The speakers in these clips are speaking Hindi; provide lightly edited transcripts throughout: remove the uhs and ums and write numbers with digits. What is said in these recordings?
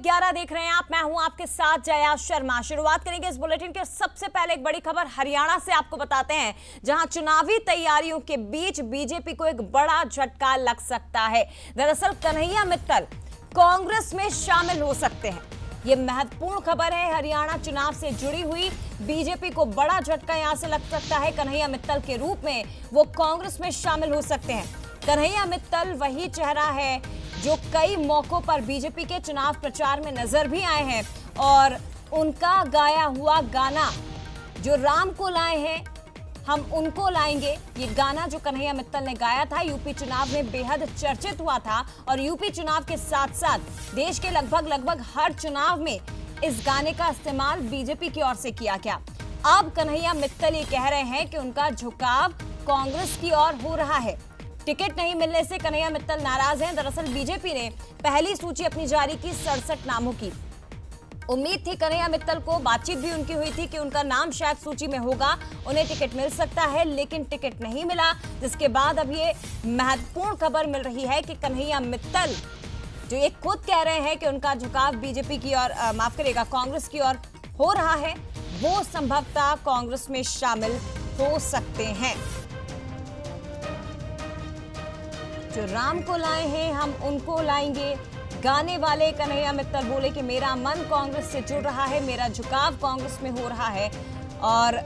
11 देख रहे हैं आप। मैं हूं आपके साथ जया शर्मा। शुरुआत करेंगे इस बुलेटिन के सबसे पहले एक बड़ी खबर हरियाणा से आपको बताते हैं, जहां चुनावी तैयारियों के बीच बीजेपी को एक बड़ा झटका लग सकता है। दरअसल कन्हैया मित्तल कांग्रेस में शामिल हो सकते हैं। ये महत्वपूर्ण खबर है हरियाणा चुनाव से जुड़ी हुई। बीजेपी को बड़ा झटका यहां से लग सकता है। कन्हैया मित्तल के रूप में वो कांग्रेस में शामिल हो सकते हैं। कन्हैया मित्तल वही चेहरा है जो कई मौकों पर बीजेपी के चुनाव प्रचार में नजर भी आए हैं, और उनका गाया हुआ गाना जो राम को लाए हैं हम उनको लाएंगे, ये गाना जो कन्हैया मित्तल ने गाया था यूपी चुनाव में बेहद चर्चित हुआ था। और यूपी चुनाव के साथ साथ देश के लगभग हर चुनाव में इस गाने का इस्तेमाल बीजेपी की ओर से किया गया। अब कन्हैया मित्तल ये कह रहे हैं कि उनका झुकाव कांग्रेस की ओर हो रहा है। टिकट नहीं मिलने से कन्हैया मित्तल नाराज हैं। दरअसल बीजेपी ने पहली सूची अपनी जारी की 67 नामों की। उम्मीद थी कन्हैया मित्तल को, बातचीत भी उनकी हुई थी कि उनका नाम शायद सूची में होगा, उन्हें टिकट मिल सकता है, लेकिन टिकट नहीं मिला। जिसके बाद अब ये महत्वपूर्ण खबर मिल रही है कि कन्हैया मित्तल जो ये खुद कह रहे हैं कि उनका झुकाव बीजेपी की ओर, माफ करिएगा कांग्रेस की ओर हो रहा है, वो संभवतः कांग्रेस में शामिल हो सकते हैं। जो राम को लाए हैं हम उनको लाएंगे, गाने वाले कन्हैया मित्तल बोले कि मेरा मन कांग्रेस से जुड़ रहा है, मेरा झुकाव कांग्रेस में हो रहा है। और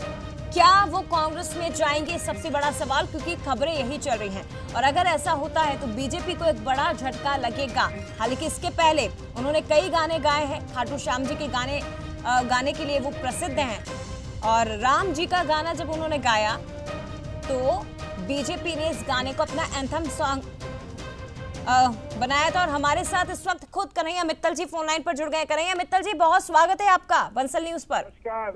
क्या वो कांग्रेस में जाएंगे, सबसे बड़ा सवाल, क्योंकि खबरें यही चल रही हैं। और अगर ऐसा होता है तो बीजेपी को एक बड़ा झटका लगेगा। हालांकि इसके पहले उन्होंने कई गाने गाए हैं। खाटू श्याम जी के गाने के लिए वो प्रसिद्ध हैं, और राम जी का गाना जब उन्होंने गाया तो बीजेपी ने इस गाने को अपना एंथम सॉन्ग बनाया था। और हमारे साथ इस वक्त खुद कन्हैया मित्तल जी फोन लाइन पर जुड़ गए। कन्हैया मित्तल जी, बहुत स्वागत है आपका बंसल न्यूज पर।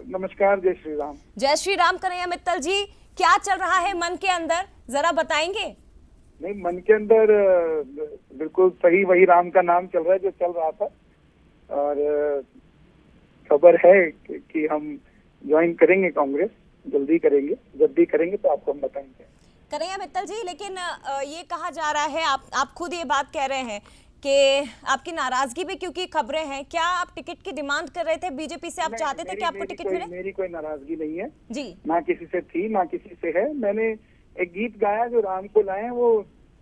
नमस्कार। जय श्री राम। जय श्री राम। कन्हैया मित्तल जी, क्या चल रहा है मन के अंदर, जरा बताएंगे? नहीं, मन के अंदर बिल्कुल सही वही राम का नाम चल रहा है जो चल रहा था। और खबर है कि हम ज्वाइन करेंगे कांग्रेस, जल्दी करेंगे। जब भी करेंगे तो आपको हम बताएंगे। कन्हैया मित्तल जी, लेकिन ये कहा जा रहा है, आप खुद ये बात कह रहे हैं कि आपकी नाराजगी भी, क्योंकि खबरें हैं, क्या आप टिकट की डिमांड कर रहे थे बीजेपी से? आप चाहते थे कि आपको टिकट मिले? मेरी कोई नाराजगी नहीं है जी। ना किसी से थी ना किसी से है। मैंने एक गीत गाया जो राम को लाए, वो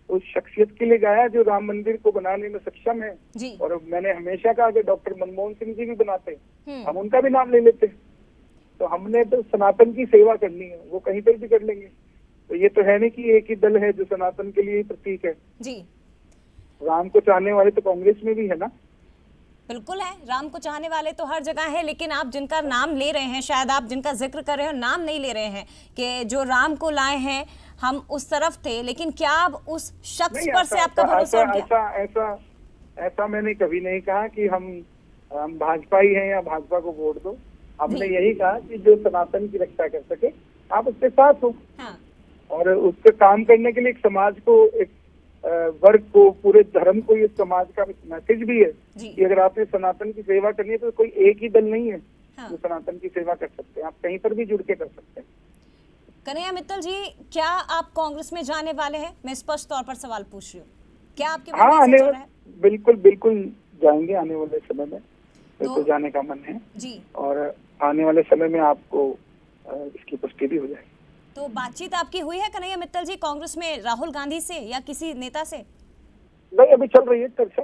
उस शख्सियत के लिए गाया जो राम मंदिर को बनाने में सक्षम है जी। और मैंने हमेशा कहा कि डॉक्टर मनमोहन सिंह जी भी बनाते, हम उनका भी नाम ले लेते। तो हमने तो सनातन की सेवा करनी है, वो कहीं पर भी कर लेंगे। तो ये तो है नहीं कि एक ही दल है जो सनातन के लिए प्रतीक है जी। राम को चाहने वाले तो कांग्रेस में भी है ना। बिल्कुल है, राम को चाहने वाले तो हर जगह है, लेकिन आप जिनका नाम ले रहे हैं, शायद आप जिनका जिक्र कर रहे हो, नाम नहीं ले रहे हैं कि जो राम को लाए हैं हम उस तरफ थे, लेकिन क्या अब उस शख्स पर से आपका भरोसा उठ गया? ऐसा मैंने कभी नहीं कहा कि हम भाजपा ही हैं या भाजपा को वोट दो। हमने यही कहा कि जो सनातन की रक्षा कर सके आप उसके साथ हो। हाँ। और उसके काम करने के लिए एक समाज को, एक वर्ग को, पूरे धर्म को, ये समाज का मैसेज भी है कि अगर आपने सनातन की सेवा करनी है तो कोई एक ही दल नहीं है जो सनातन की सेवा कर सकते हैं। आप कहीं पर भी जुड़ के कर सकते हैं। कन्हैया मित्तल जी, क्या आप कांग्रेस में जाने वाले हैं? मैं स्पष्ट तौर पर सवाल पूछ रही हूँ, क्या आपके मन में ऐसा चल रहा है? बिल्कुल जाएंगे आने वाले समय में, तो जाने का मन है जी। और आने वाले समय में आपको इसकी पुष्टि भी हो जाएगी। तो बातचीत आपकी हुई है कन्हैया मित्तल जी कांग्रेस में राहुल गांधी से या किसी नेता से? नहीं, अभी चल रही है चर्चा,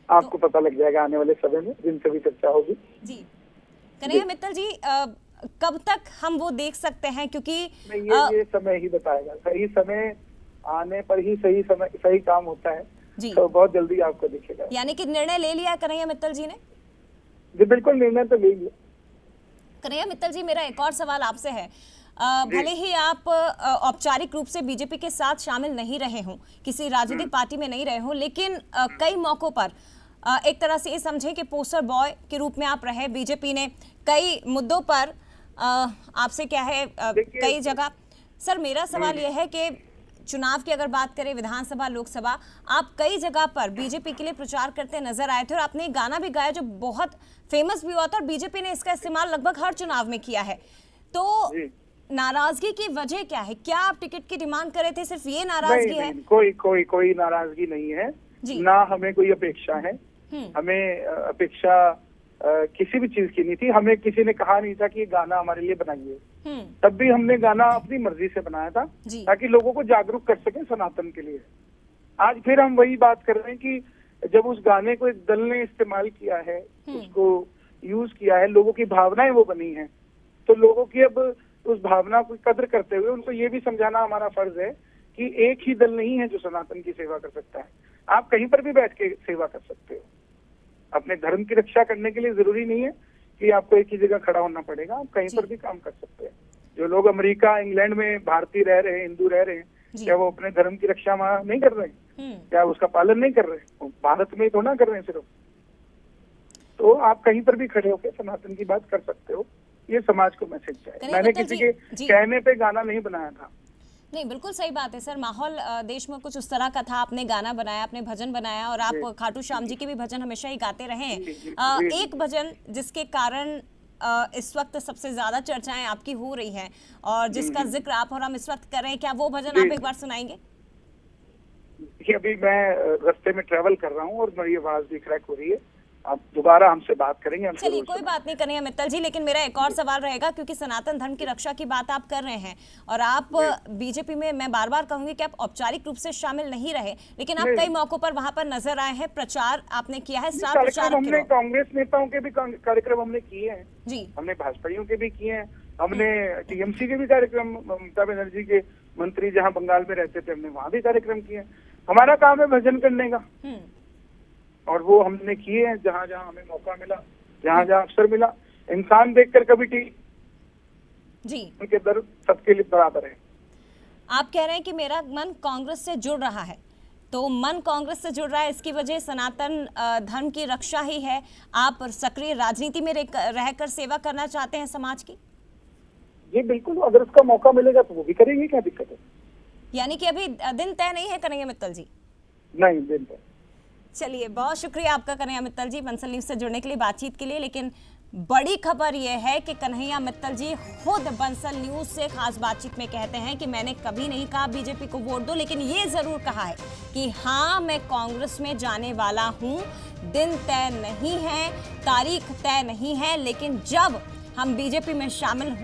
आपको पता लग जाएगा आने वाले समय में जिनसे भी चर्चा होगी। जी। कन्हैया मित्तल जी, कब तक हम वो देख सकते हैं? क्योंकि ये समय ही बताएगा, सही समय आने पर ही सही काम होता है जी। तो बहुत जल्दी आपको दिखेगा। यानी कि निर्णय ले लिया कन्हैया मित्तल जी ने? जी बिल्कुल, निर्णय तो ले लिया। कन्हैया मित्तल जी, मेरा एक और सवाल आपसे है। भले ही आप औपचारिक रूप से बीजेपी के साथ शामिल नहीं रहे हों, किसी राजनीतिक पार्टी में नहीं रहे हों, लेकिन कई मौकों पर एक तरह से ये समझे कि पोस्टर बॉय के रूप में आप रहे। बीजेपी ने कई मुद्दों पर आपसे क्या है कई जगह। सर, मेरा सवाल यह है कि चुनाव की अगर बात करें, विधानसभा, लोकसभा, आप कई जगह पर बीजेपी के लिए प्रचार करते नजर आए थे और आपने एक गाना भी गाया जो बहुत फेमस भी हुआ था और बीजेपी ने इसका इस्तेमाल लगभग हर चुनाव में किया है। तो नाराजगी की वजह क्या है? क्या आप टिकट की डिमांड कर रहे थे, सिर्फ ये नाराजगी है? कोई नाराजगी नहीं है, ना हमें कोई अपेक्षा है। हमें अपेक्षा किसी भी चीज की नहीं थी। हमें किसी ने कहा नहीं था कि ये गाना हमारे लिए बनाइए। तब भी हमने गाना अपनी मर्जी से बनाया था जी। ताकि लोगों को जागरूक कर सके सनातन के लिए। आज फिर हम वही बात कर रहे हैं कि जब उस गाने को एक दल ने इस्तेमाल किया है, उसको यूज किया है, लोगों की भावनाएं वो बनी हैं, तो लोगों की अब उस भावना की कद्र करते हुए उनको ये भी समझाना हमारा फर्ज है कि एक ही दल नहीं है जो सनातन की सेवा कर सकता है। आप कहीं पर भी बैठ के सेवा कर सकते हो। अपने धर्म की रक्षा करने के लिए जरूरी नहीं है कि आपको एक ही जगह खड़ा होना पड़ेगा, आप कहीं पर भी काम कर सकते हैं। जो लोग अमेरिका, इंग्लैंड में भारतीय रह रहे हैं, हिंदू रह रहे हैं, क्या वो अपने धर्म की रक्षा वहां नहीं कर रहे हैं? क्या उसका पालन नहीं कर रहे हैं? वो भारत में ही थोड़ा कर रहे हैं सिर्फ। तो आप कहीं पर भी खड़े होकर सनातन की बात कर सकते हो। ये समाज को मैसेज है। मैंने किसी के कहने पे गाना नहीं बनाया था। नहीं, बिल्कुल सही बात है सर। माहौल देश में कुछ उस तरह का था, आपने गाना बनाया, आपने भजन बनाया, और आप खाटू श्याम जी के भी भजन हमेशा ही गाते रहे हैं। एक भजन जिसके कारण इस वक्त सबसे ज्यादा चर्चाएं आपकी हो रही हैं और जिसका जिक्र आप और हम इस वक्त कर रहे हैं, क्या वो भजन आप एक बार सुनाएंगे? देखिए, अभी मैं रास्ते में ट्रेवल कर रहा हूँ और मेरी आवाज भी क्रैक हो रही है। आप दोबारा हमसे बात करेंगे। चलिए, कोई बात नहीं करेंगे मित्तल जी, लेकिन मेरा एक और सवाल रहेगा, क्योंकि सनातन धर्म की रक्षा की बात आप कर रहे हैं और आप बीजेपी में, मैं बार बार कहूंगी कि आप औपचारिक रूप से शामिल नहीं रहे, लेकिन आप कई मौकों पर वहां पर नजर आए हैं, प्रचार आपने किया है, स्टार प्रचारक। हमने कांग्रेस नेताओं के भी कार्यक्रम हमने किए हैं जी, हमने भाजपाइयों के भी किए हैं, हमने टीएमसी के भी कार्यक्रम, ममता बनर्जी के मंत्री जहाँ बंगाल में रहते थे, हमने वहाँ भी कार्यक्रम किए। हमारा काम है भजन करने का, और वो हमने किए हैं जहां जहां हमें मौका मिला, जहां जहां अवसर मिला। इंसान देखकर कभी जी, उनके दर सबके लिए बराबर है। आप कह रहे हैं कि मेरा मन कांग्रेस से जुड़ रहा है, तो मन कांग्रेस से जुड़ रहा है, इसकी वजह सनातन धर्म की रक्षा ही है। आप सक्रिय राजनीति में रहकर सेवा करना चाहते हैं समाज की? जी बिल्कुल, अगर उसका मौका मिलेगा तो वो भी करेंगे, क्या दिक्कत है? यानी कि अभी दिन तय नहीं है कन्हैया मित्तल जी? नहीं, दिन तय। चलिए, बहुत शुक्रिया आपका कन्हैया मित्तल जी बंसल न्यूज से जुड़ने के लिए, बातचीत के लिए। लेकिन बड़ी खबर यह है कि कन्हैया मित्तल जी खुद बंसल न्यूज से खास बातचीत में कहते हैं कि मैंने कभी नहीं कहा बीजेपी को वोट दो, लेकिन ये जरूर कहा है कि हाँ, मैं कांग्रेस में जाने वाला हूँ। दिन तय नहीं है, तारीख तय नहीं है, लेकिन जब हम बीजेपी में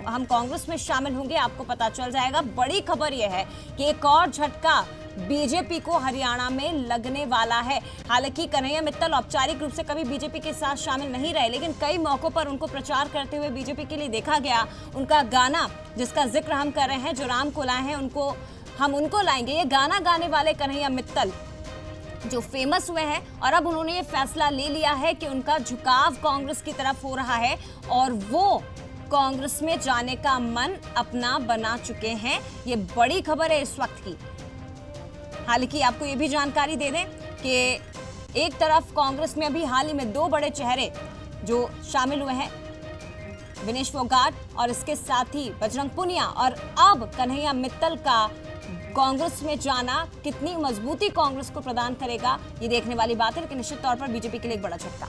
हम कांग्रेस में शामिल होंगे, आपको पता चल जाएगा। बड़ी खबर यह है कि एक और झटका बीजेपी को हरियाणा में लगने वाला है। हालांकि कन्हैया मित्तल औपचारिक रूप से कभी बीजेपी के साथ शामिल नहीं रहे, लेकिन कई मौकों पर उनको प्रचार करते हुए बीजेपी के लिए देखा गया। उनका गाना, जिसका जिक्र हम कर रहे हैं, जो राम को लाए हैं उनको लाएंगे, ये गाना गाने वाले कन्हैया मित्तल जो फेमस हुए हैं, और अब उन्होंने ये फैसला ले लिया है कि उनका झुकाव कांग्रेस की तरफ हो रहा है और वो कांग्रेस में जाने का मन अपना बना चुके हैं। ये बड़ी खबर है इस वक्त की। हालांकि आपको ये भी जानकारी दे दें कि एक तरफ कांग्रेस में अभी हाल ही में 2 बड़े चेहरे जो शामिल हुए हैं, विनेश फोगाट और इसके साथ ही बजरंग पुनिया, और अब कन्हैया मित्तल का कांग्रेस में जाना कितनी मजबूती कांग्रेस को प्रदान करेगा, ये देखने वाली बात है। लेकिन निश्चित तौर पर बीजेपी के लिए एक बड़ा झटका।